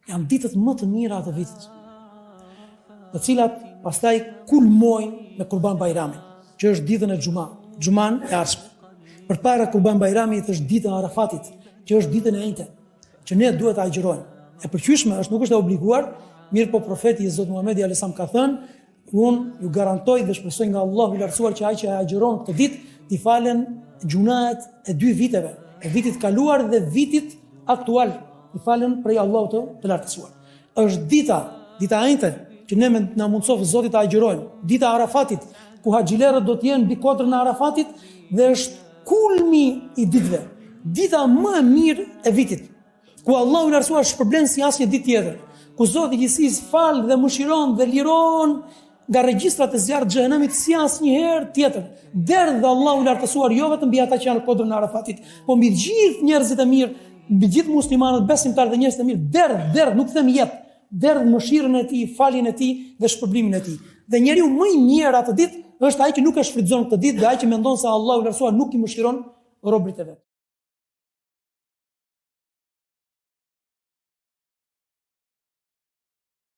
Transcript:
Janë ditët më të mira të vitit, të cilat pastaj kulmojnë me Kurban Bajramin, që është ditën e Xuman e ardhshme. Përpara Kurban Bajramit është dita e Arafatit, që është ditën e njëjtë, që ne duhet ta agjërojmë. E përqyeshme është, nuk është e obliguar, mirë po profeti Zot Muhamedi alayhis salam ka thënë, unë ju garantoj dhe shpresoj nga Allahu i lartësuar që ai që agjiron këtë ditë t'i falen gjunahet e 2 viteve, e vitit kaluar dhe vitit aktual, i falen prej Allahut të lartësuar. Është dita e njëjtë që ne na mundsof Zoti ta agjërojmë, dita e Arafatit, ku haxhilerët do të jenë mbi kodrën e Arafatit dhe është kulmi i ditëve, dita më e mirë e vitit, ku Allahu i lartësuar shpërblen si asnjë ditë tjetër, ku Zoti i gjithësisë fal dhe mëshiron dhe liron nga regjistrat e zjarrit të xhenemit si asnjëherë tjetër. Derdh Allahu i lartësuar jo vetëm mbi ata që janë në kodrën e Arafatit, por mbi gjithë njerëzit e mirë, mbi gjithë muslimanët, besimtarët dhe njerëzit e mirë, derdh, nuk them jep, derdh mëshirën e tij, faljen e tij dhe shpërblimin e tij. Dhe njeriu më i mirë atë ditë është ai që nuk e shfrytëzon këtë ditë, dhe ai që mendon se Allahu i lartësuar nuk i mëshiron robërit e vet.